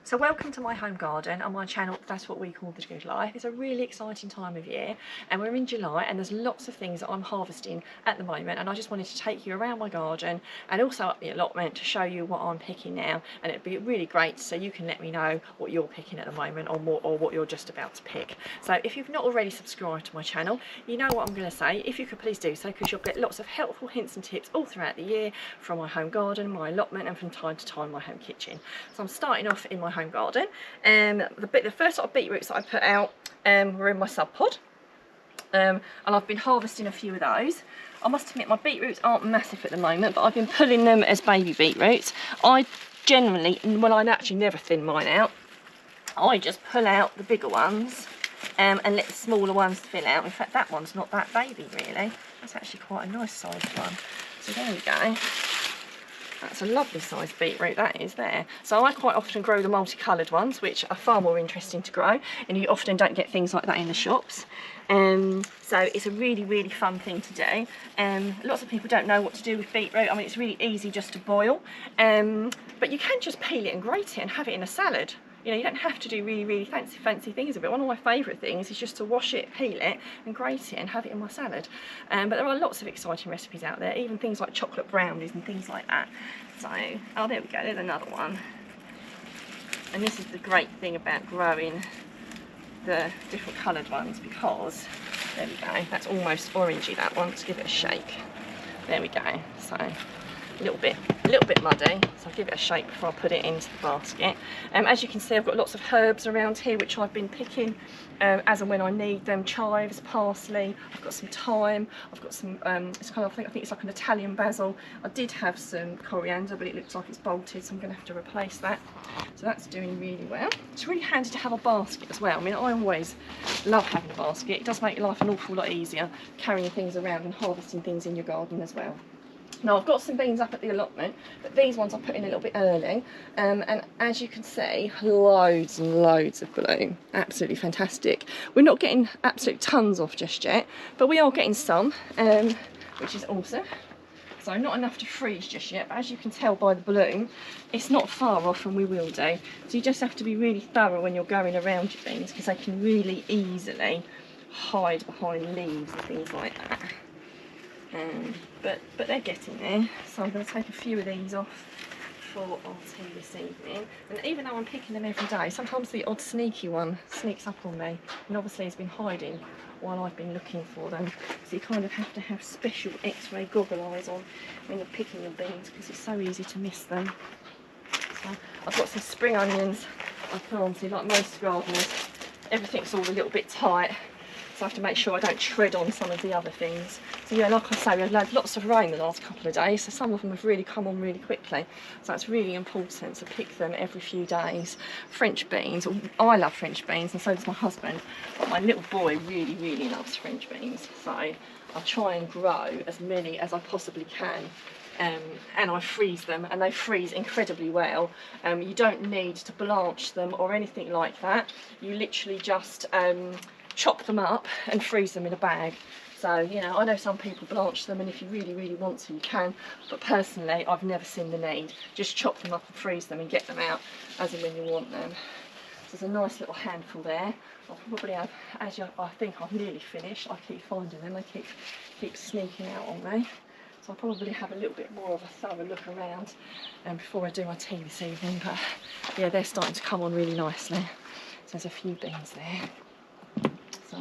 So welcome to my home garden on my channel. That's what we call the Good Life. It's a really exciting time of year and we're in July and there's lots of things that I'm harvesting at the moment, and I just wanted to take you around my garden and also up the allotment to show you what I'm picking now, and it'd be really great so you can let me know what you're picking at the moment or what you're just about to pick. So if you've not already subscribed to my channel, you know what I'm going to say. If you could please do so, because you'll get lots of helpful hints and tips all throughout the year from my home garden, my allotment, and from time to time my home kitchen. So I'm starting off in my home garden, and the first sort of beetroots that I put out were in my Subpod, and I've been harvesting a few of those. I must admit my beetroots aren't massive at the moment, but I've been pulling them as baby beetroots. I generally, well, I actually never thin mine out. I just pull out the bigger ones and let the smaller ones fill out. In fact, that one's not that baby really. That's actually quite a nice sized one. So there we go. That's a lovely sized beetroot, that is there. So I quite often grow the multicoloured ones, which are far more interesting to grow, and you often don't get things like that in the shops. So it's a really, really fun thing to do. Lots of people don't know what to do with beetroot. I mean, it's really easy just to boil, but you can just peel it and grate it and have it in a salad. You know, you don't have to do really, really fancy things with it. One of my favourite things is just to wash it, peel it and grate it and have it in my salad. But there are lots of exciting recipes out there, even things like chocolate brownies and things like that. So, oh, there we go, there's another one. And this is the great thing about growing the different coloured ones, because, there we go, that's almost orangey, that one. Let's give it a shake. There we go. So, a little bit muddy, so I'll give it a shake before I put it into the basket. As you can see, I've got lots of herbs around here which I've been picking as and when I need them. Chives, parsley, I've got some thyme, I've got some it's kind of, I think it's like an Italian basil. I did have some coriander, but it looks like it's bolted, so I'm going to have to replace that. So that's doing really well. It's really handy to have a basket as well. I mean, I always love having a basket. It does make your life an awful lot easier carrying things around and harvesting things in your garden as well. Now I've got some beans up at the allotment, but these ones I put in a little bit early, and as you can see, loads and loads of bloom. Absolutely fantastic. We're not getting absolute tons off just yet, but we are getting some, which is awesome. So not enough to freeze just yet, but as you can tell by the bloom, it's not far off, and we will do. So you just have to be really thorough when you're going around your beans, because they can really easily hide behind leaves and things like that. But they're getting there, so I'm going to take a few of these off for our tea this evening. And even though I'm picking them every day, sometimes the odd sneaky one sneaks up on me, and obviously has been hiding while I've been looking for them. So you kind of have to have special X-ray goggle eyes on when you're picking your beans, because it's so easy to miss them. So I've got some spring onions I planted, like most gardeners. Everything's all a little bit tight, so I have to make sure I don't tread on some of the other things. So yeah, like I say, we've had lots of rain the last couple of days, so some of them have really come on really quickly. So it's really important to pick them every few days. French beans, I love French beans, and so does my husband, but my little boy really, really loves French beans. So I'll try and grow as many as I possibly can. And I freeze them, and they freeze incredibly well. You don't need to blanch them or anything like that. You literally just chop them up and freeze them in a bag. So, you know, I know some people blanch them, and if you really, really want to, you can, but personally, I've never seen the need. Just chop them up and freeze them and get them out as and when you want them. So there's a nice little handful there. I'll probably have, I think I've nearly finished. I keep finding them, they keep sneaking out on me. So I'll probably have a little bit more of a thorough look around before I do my tea this evening. But yeah, they're starting to come on really nicely. So there's a few beans there. So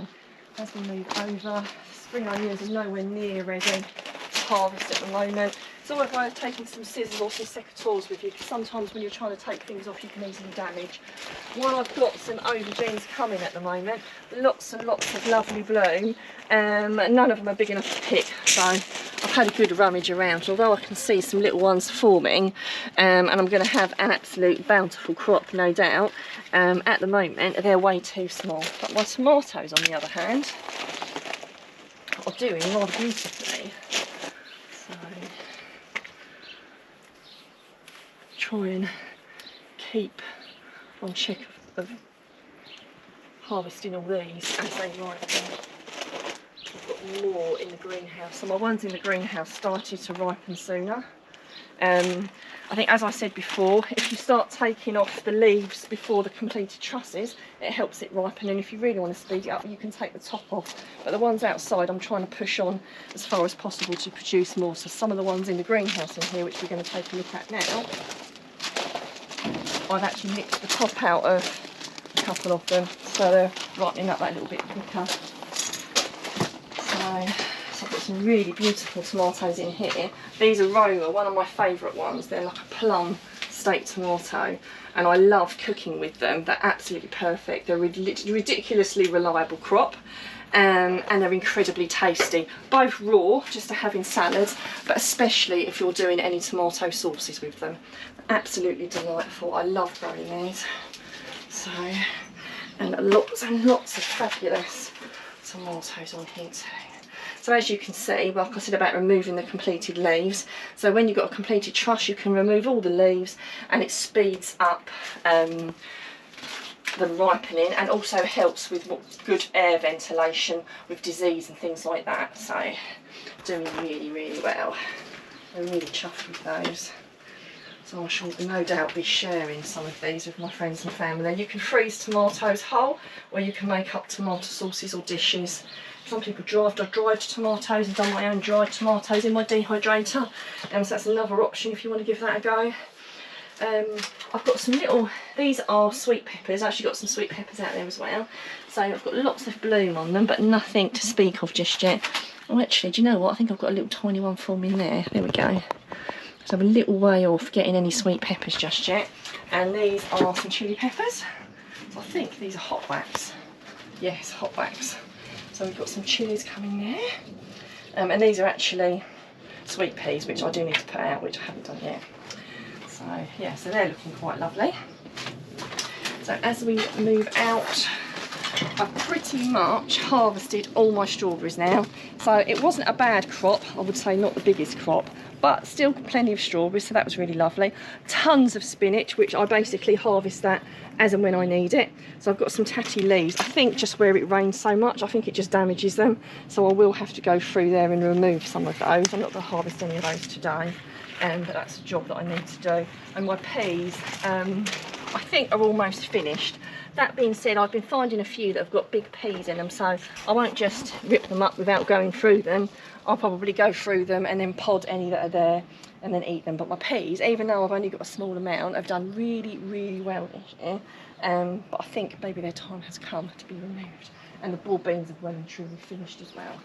as we move over, spring onions are nowhere near ready to harvest at the moment. It's always worth taking some scissors or some secateurs with you, because sometimes when you're trying to take things off you can easily damage. While I've got some aubergines coming at the moment, lots and lots of lovely bloom, none of them are big enough to pick, so I've had a good rummage around, although I can see some little ones forming, and I'm going to have an absolute bountiful crop, no doubt. At the moment they're way too small, but my tomatoes on the other hand are doing rather beautifully. So try and keep on check of harvesting all these as they ripen. I've got more in the greenhouse, so my ones in the greenhouse started to ripen sooner, I think, as I said before, if you start taking off the leaves before the completed trusses, it helps it ripen, and if you really want to speed it up, you can take the top off. But the ones outside, I'm trying to push on as far as possible to produce more. So some of the ones in the greenhouse in here, which we're going to take a look at now, I've actually nipped the top out of a couple of them, so they're ripening up that little bit quicker. So I've got some really beautiful tomatoes in here. These are Roma, one of my favourite ones. They're like a plum steak tomato, and I love cooking with them. They're absolutely perfect. They're a ridiculously reliable crop, and they're incredibly tasty. Both raw, just to have in salads, but especially if you're doing any tomato sauces with them. Absolutely delightful. I love growing these. So, and lots and lots of fabulous tomatoes on here too. So as you can see, like I said about removing the completed leaves, so when you've got a completed truss, you can remove all the leaves, and it speeds up the ripening, and also helps with good air ventilation with disease and things like that. So doing really, really well. I'm really chuffed with those. So I shall no doubt be sharing some of these with my friends and family. You can freeze tomatoes whole, or you can make up tomato sauces or dishes. Some people I've dried tomatoes and done my own dried tomatoes in my dehydrator, so that's another option if you want to give that a go. I've got some little, these are sweet peppers. I've actually got some sweet peppers out there as well. So I've got lots of bloom on them, but nothing to speak of just yet. Oh, actually, do you know what? I think I've got a little tiny one forming there. There we go. So I'm a little way off getting any sweet peppers just yet. And these are some chilli peppers. So I think these are hot wax. Yes, hot wax. So we've got some chilies coming there. And these are actually sweet peas, which I do need to put out, which I haven't done yet. So yeah, so they're looking quite lovely. So as we move out, I've pretty much harvested all my strawberries now. So it wasn't a bad crop, I would say not the biggest crop, but still plenty of strawberries, so that was really lovely. Tons of spinach, which I basically harvest that as and when I need it. So I've got some tatty leaves. I think just where it rains so much, I think it just damages them. So I will have to go through there and remove some of those. I'm not going to harvest any of those today, but that's a job that I need to do. And my peas, I think are almost finished. That being said, I've been finding a few that have got big peas in them, so I won't just rip them up without going through them. I'll probably go through them and then pod any that are there and then eat them. But my peas, even though I've only got a small amount, have done really, really well this year. But I think maybe their time has come to be removed. And the board beans have well and truly finished as well.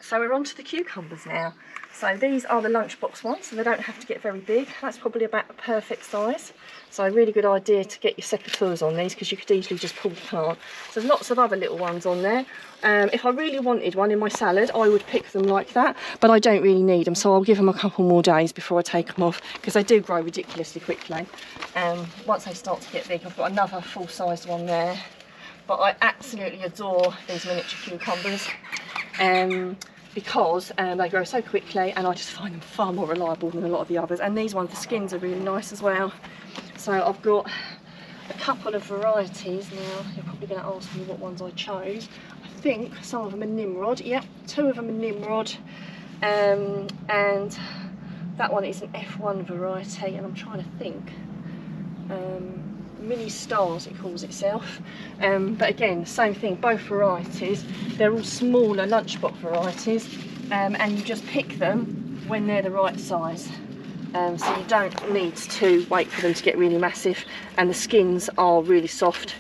So we're on to the cucumbers now. So these are the lunchbox ones, so they don't have to get very big. That's probably about the perfect size. So a really good idea to get your secateurs on these, because you could easily just pull the plant. So there's lots of other little ones on there. If I really wanted one in my salad, I would pick them like that, but I don't really need them, so I'll give them a couple more days before I take them off, because they do grow ridiculously quickly. Once they start to get big, I've got another full-sized one there. But I absolutely adore these miniature cucumbers. Because they grow so quickly, and I just find them far more reliable than a lot of the others. And these ones, the skins are really nice as well. So I've got a couple of varieties now. You're probably going to ask me what ones I chose. I think some of them are Nimrod. Yep, 2 of them are Nimrod, and that one is an F1 variety. And I'm trying to think. Mini Stars it calls itself, but again, same thing, both varieties. They're all smaller lunchbox varieties, and you just pick them when they're the right size. So you don't need to wait for them to get really massive, and the skins are really soft.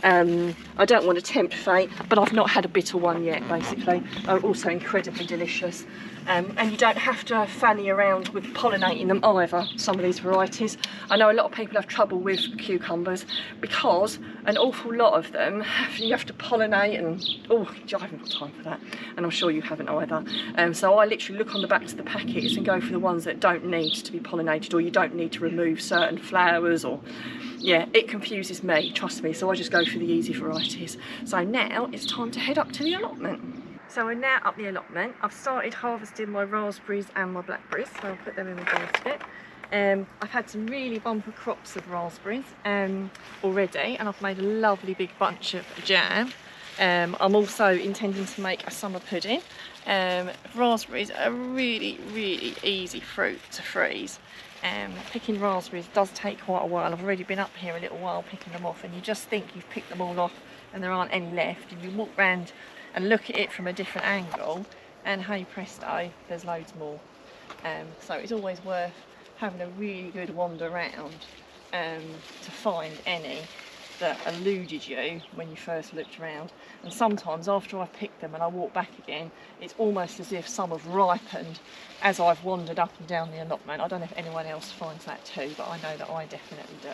I don't want to tempt fate, but I've not had a bitter one yet, basically. They're also incredibly delicious. And you don't have to fanny around with pollinating them either, some of these varieties. I know a lot of people have trouble with cucumbers because an awful lot of them, you have to pollinate, and oh, I haven't got time for that, and I'm sure you haven't either. So I literally look on the backs of the packets and go for the ones that don't need to be pollinated, or you don't need to remove certain flowers, or yeah, it confuses me, trust me, so I just go for the easy varieties. So now it's time to head up to the allotment. So we're now up the allotment. I've started harvesting my raspberries and my blackberries, so I'll put them in the basket. I've had some really bumper crops of raspberries already, and I've made a lovely big bunch of jam. I'm also intending to make a summer pudding. Raspberries are really easy fruit to freeze. Picking raspberries does take quite a while. I've already been up here a little while picking them off, and you just think you've picked them all off and there aren't any left, and you walk round and look at it from a different angle and hey presto, there's loads more. So it's always worth having a really good wander around to find any that eluded you when you first looked around. And sometimes after I've picked them and I walk back again, it's almost as if some have ripened as I've wandered up and down the allotment. I don't know if anyone else finds that too, but I know that I definitely do.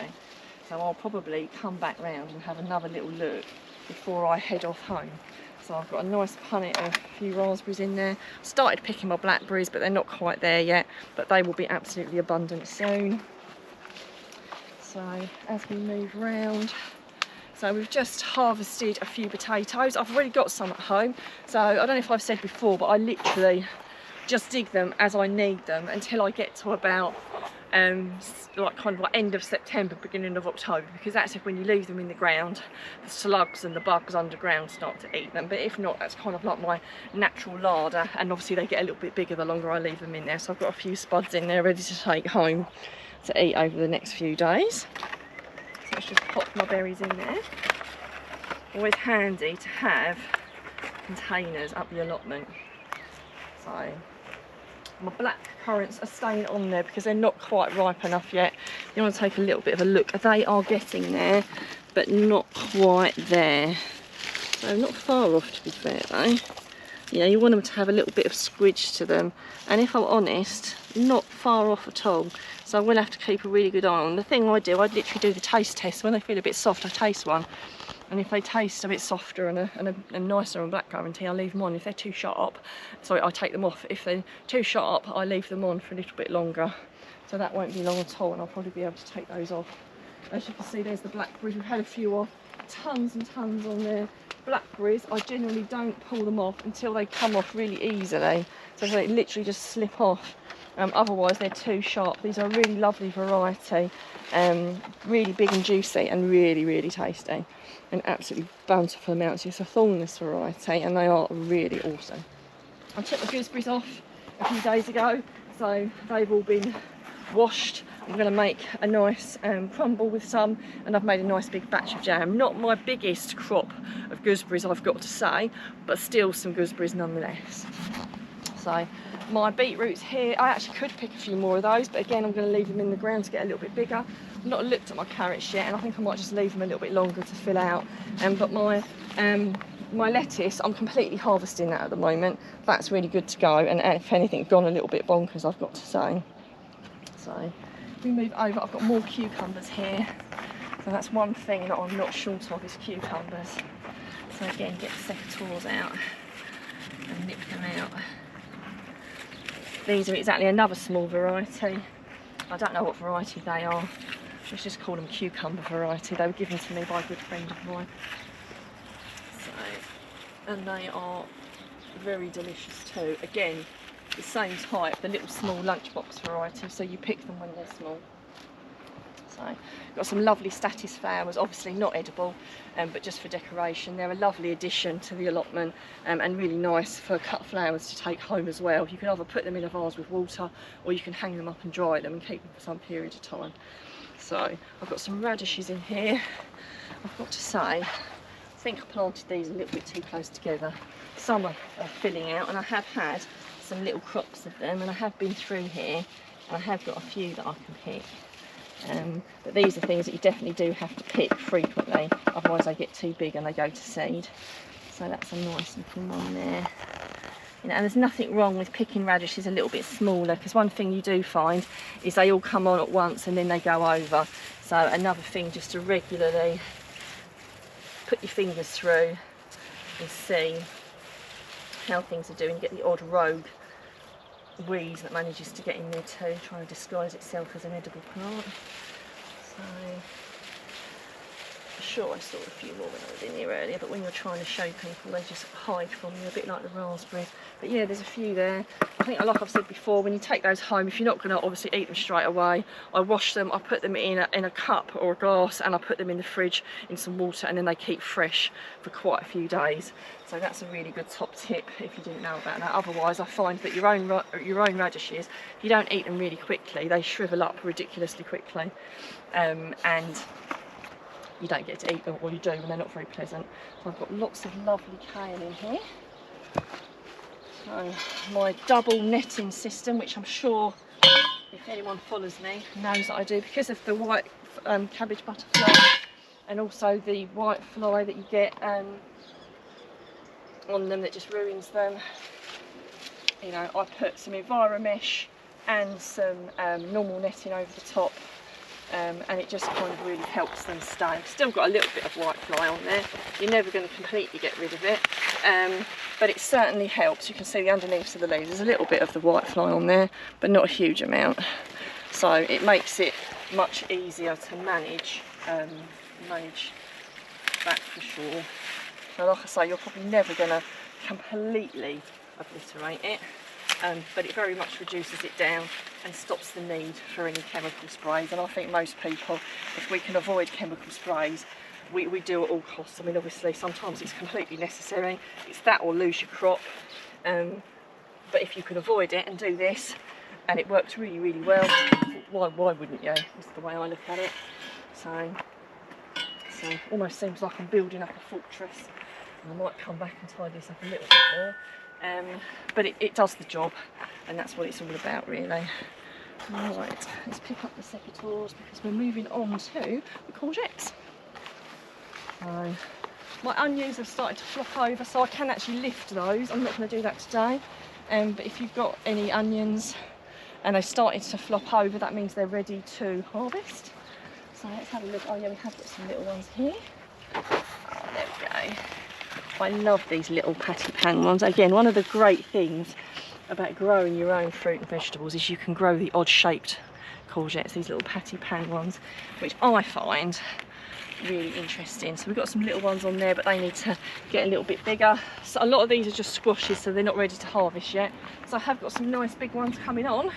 So I'll probably come back round and have another little look before I head off home. So I've got a nice punnet of a few raspberries in there. Started picking my blackberries, but they're not quite there yet, but they will be absolutely abundant soon. So as we move round, so we've just harvested a few potatoes. I've already got some at home, so I don't know if I've said before, but I literally just dig them as I need them until I get to about like end of September, beginning of October, because that's if when you leave them in the ground, the slugs and the bugs underground start to eat them. But if not, that's kind of like my natural larder, and obviously they get a little bit bigger the longer I leave them in there. So I've got a few spuds in there ready to take home to eat over the next few days. So let's just pop my berries in there. Always handy to have containers up the allotment. So my black currants are staying on there because they're not quite ripe enough yet. You want to take a little bit of a look. They are getting there, but not quite there. So not far off, to be fair though. Yeah, you want them to have a little bit of squidge to them. And if I'm honest, not far off at all. So I will have to keep a really good eye on. The thing I do, I'd literally do the taste test. When they feel a bit soft, I taste one. And if they taste a bit softer and nicer on blackcurrant, I leave them on. If they're too sharp, sorry, I take them off. If they're too sharp, I leave them on for a little bit longer. So that won't be long at all, and I'll probably be able to take those off. As you can see, there's the blackberries. We've had a few off, tons and tons on there. Blackberries, I generally don't pull them off until they come off really easily. So they literally just slip off. Otherwise, they're too sharp. These are a really lovely variety. Really big and juicy and really tasty. And absolutely bountiful amounts. It's a thornless variety and they are really awesome. I took the gooseberries off a few days ago, so they've all been washed. I'm going to make a nice crumble with some, and I've made a nice big batch of jam. Not my biggest crop of gooseberries, I've got to say, but still some gooseberries nonetheless. So my beetroots here, I actually could pick a few more of those, but again I'm going to leave them in the ground to get a little bit bigger. I've not looked at my carrots yet, and I think I might just leave them a little bit longer to fill out. But my lettuce, I'm completely harvesting that at the moment. That's really good to go, and if anything, gone a little bit bonkers, I've got to say. So if we move over, I've got more cucumbers here. So that's one thing that I'm not short of, is cucumbers. So again, get the secateurs out and nip them out. These are exactly another small variety. I don't know what variety they are. Let's just call them cucumber variety. They were given to me by a good friend of mine. So, and they are very delicious too. Again, the same type, the little small lunchbox variety, so you pick them when they're small. So, got some lovely statice flowers, obviously not edible, but just for decoration. They're a lovely addition to the allotment, and really nice for cut flowers to take home as well. You can either put them in a vase with water, or you can hang them up and dry them and keep them for some period of time. So I've got some radishes in here. I've got to say, I think I planted these a little bit too close together. Some are filling out, and I have had some little crops of them, and I have been through here, and I have got a few that I can pick. But these are things that you definitely do have to pick frequently, otherwise they get too big and they go to seed. So that's a nice looking one there. You know, and there's nothing wrong with picking radishes a little bit smaller, because one thing you do find is they all come on at once and then they go over. So another thing just to regularly put your fingers through and see how things are doing. You get the odd rogue weed that manages to get in there too, trying to disguise itself as an edible plant. So I'm sure I saw a few more when I was in here earlier, but when you're trying to show people, they just hide from you, a bit like the raspberries. But yeah, there's a few there. I think, like I've said before, when you take those home, if you're not going to obviously eat them straight away, I wash them, I put them in a cup or a glass, and I put them in the fridge in some water, and then they keep fresh for quite a few days. So that's a really good top tip if you didn't know about that. Otherwise, I find that your own radishes, if you don't eat them really quickly, they shrivel up ridiculously quickly, and you don't get to eat them, or you do, and they're not very pleasant. So I've got lots of lovely kale in here. So my double netting system, which I'm sure if anyone follows me knows that I do, because of the white cabbage butterfly and also the white fly that you get on them that just ruins them. You know, I put some Enviromesh and some normal netting over the top, and it just kind of really helps them stay. Still got a little bit of white fly on there. You're never going to completely get rid of it, but it certainly helps. You can see the underneath of the leaves, there's a little bit of the white fly on there, but not a huge amount. So it makes it much easier to manage that for sure. So like I say, you're probably never going to completely obliterate it, but it very much reduces it down and stops the need for any chemical sprays. And I think most people, if we can avoid chemical sprays, we do at all costs. I mean, obviously sometimes it's completely necessary, it's that or lose your crop, but if you can avoid it and do this, and it works really, really well, why wouldn't you? That's the way I look at it. So almost seems like I'm building up a fortress. I might come back and tidy this up a little bit more, but it does the job, and that's what it's all about really. Right, let's pick up the secateurs because we're moving on to the courgettes. So my onions have started to flop over, so I can actually lift those. I'm not going to do that today, but if you've got any onions and they've started to flop over, that means they're ready to harvest. So let's have a look. Oh yeah, we have got some little ones here. Oh, there we go. I love these little patty pan ones. Again, one of the great things about growing your own fruit and vegetables is you can grow the odd shaped courgettes, these little patty pan ones, which I find really interesting. So we've got some little ones on there, but they need to get a little bit bigger. So a lot of these are just squashes, so they're not ready to harvest yet. So I have got some nice big ones coming on.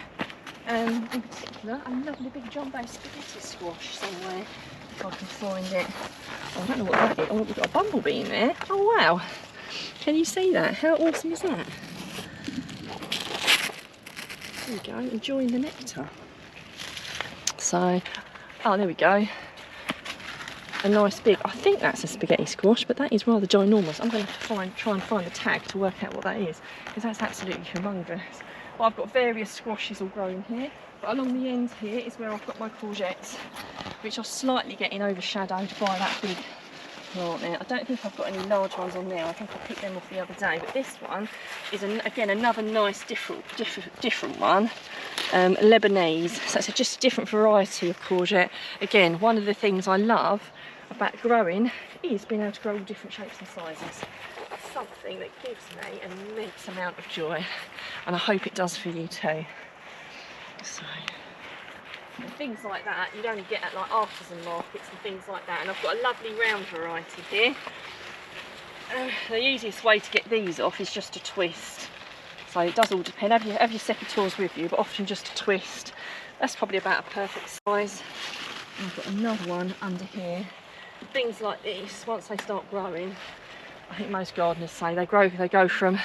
In particular, a lovely big jumbo spaghetti squash somewhere, if I can find it. Oh, I don't know what that is. Oh, we've got a bumblebee in there. Oh wow, can you see that? How awesome is that? There we go, enjoying the nectar. So, oh there we go. A nice big, I think that's a spaghetti squash, but that is rather ginormous. I'm going to have to try and find the tag to work out what that is, because that's absolutely humongous. Well, I've got various squashes all growing here, but along the end here is where I've got my courgettes, which are slightly getting overshadowed by that big plant there. I don't think I've got any large ones on there. I think I picked them off the other day, but this one is again another nice different one, Lebanese. So it's just a different variety of courgette. Again, one of the things I love about growing is being able to grow all different shapes and sizes. Something that gives me an immense amount of joy, and I hope it does for you too. So things like that you'd only get at like artisan markets and things like that, and I've got a lovely round variety here. The easiest way to get these off is just to twist, so it does all depend. Have your secateurs with you, but often just a twist. That's probably about a perfect size. And I've got another one under here. Things like this, once they start growing, I think most gardeners say they go from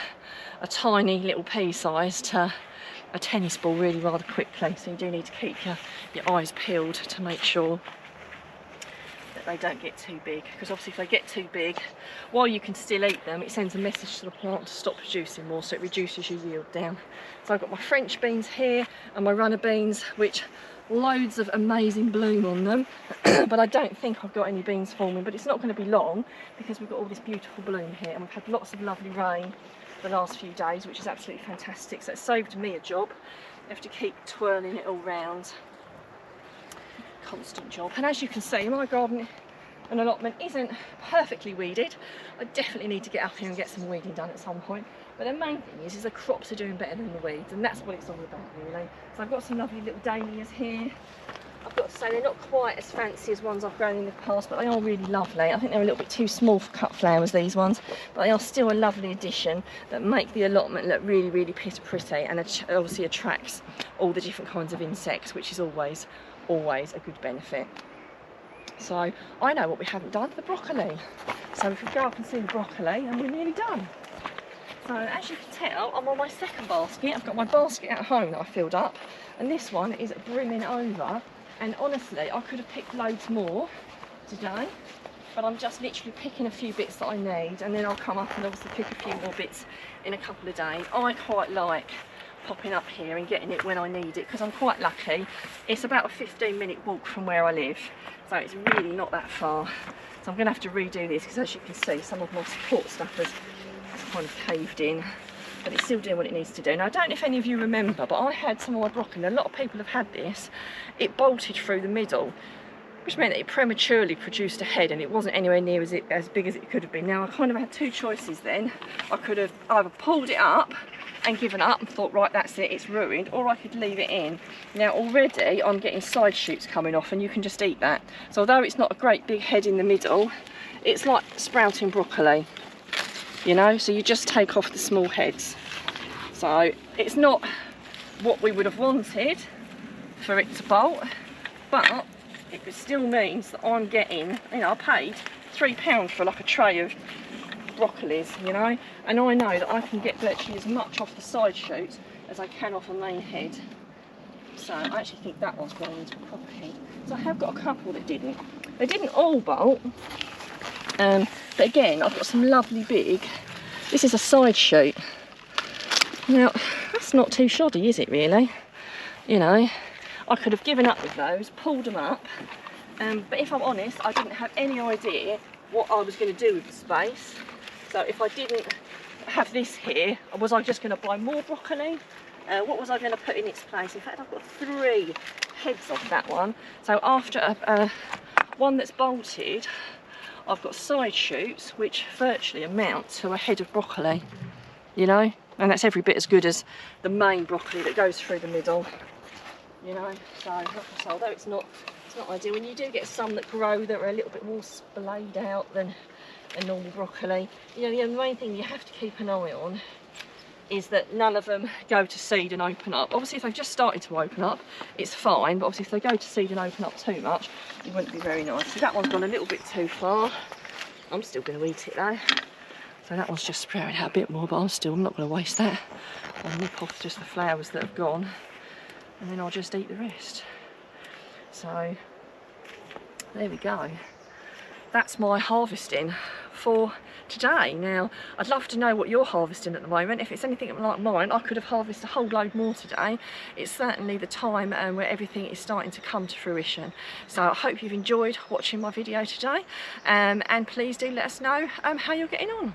a tiny little pea size to a tennis ball really rather quickly. So you do need to keep your eyes peeled to make sure that they don't get too big, because obviously if they get too big, while you can still eat them, it sends a message to the plant to stop producing more, so it reduces your yield down. So I've got my French beans here and my runner beans, which loads of amazing bloom on them, but I don't think I've got any beans forming, but it's not going to be long because we've got all this beautiful bloom here, and we've had lots of lovely rain the last few days, which is absolutely fantastic. So it saved me a job. I have to keep twirling it all round. Constant job. And as you can see, my garden and allotment isn't perfectly weeded. I definitely need to get up here and get some weeding done at some point. But the main thing is the crops are doing better than the weeds, and that's what it's all about really. So I've got some lovely little dahlias here. I've got to say they're not quite as fancy as ones I've grown in the past, but they are really lovely. I think they're a little bit too small for cut flowers, these ones, but they are still a lovely addition that make the allotment look really, really pretty, and obviously attracts all the different kinds of insects, which is always a good benefit. So I know what we haven't done, the broccoli. So we can go up and see the broccoli and we're nearly done. So as you can tell, I'm on my second basket. I've got my basket at home that I filled up, and this one is brimming over. And honestly, I could have picked loads more today, but I'm just literally picking a few bits that I need, and then I'll come up and obviously pick a few more bits in a couple of days. I quite like popping up here and getting it when I need it, because I'm quite lucky. It's about a 15-minute walk from where I live, so it's really not that far. So I'm going to have to redo this, because as you can see, some of my support stuff has kind of caved in, but it's still doing what it needs to do. Now, I don't know if any of you remember, but I had some of my broccoli, a lot of people have had this. It bolted through the middle, which meant that it prematurely produced a head, and it wasn't anywhere near as big as it could have been. Now, I kind of had two choices then. I could have either pulled it up and given up and thought, right, that's it, it's ruined, or I could leave it in. Now, already I'm getting side shoots coming off, and you can just eat that. So although it's not a great big head in the middle, it's like sprouting broccoli, you know, so you just take off the small heads. So it's not what we would have wanted for it to bolt, but it still means that I'm getting, you know, I paid £3 for like a tray of broccolis, you know, and I know that I can get virtually as much off the side shoots as I can off a main head. So I actually think that one's going into a proper head. So I have got a couple that didn't. They didn't all bolt, but again, I've got some lovely big, this is a side shoot. Now, that's not too shoddy, is it really? You know, I could have given up with those, pulled them up, but if I'm honest, I didn't have any idea what I was going to do with the space. So if I didn't have this here, was I just going to buy more broccoli? What was I going to put in its place? In fact, I've got 3 heads off that one. So after one that's bolted, I've got side shoots which virtually amount to a head of broccoli, you know, and that's every bit as good as the main broccoli that goes through the middle, you know. So like I say, although it's not ideal, when you do get some that grow that are a little bit more splayed out than a normal broccoli, you know, the main thing you have to keep an eye on is that none of them go to seed and open up. Obviously if they've just started to open up, it's fine, but obviously if they go to seed and open up too much, it wouldn't be very nice. So that one's gone a little bit too far. I'm still going to eat it though. So that one's just sprouting out a bit more, but I'm not going to waste that. I'll nip off just the flowers that have gone, and then I'll just eat the rest. So there we go. That's my harvesting for today. Now, I'd love to know what you're harvesting at the moment. If it's anything like mine, I could have harvested a whole load more today. It's certainly the time where everything is starting to come to fruition. So I hope you've enjoyed watching my video today, and please do let us know how you're getting on.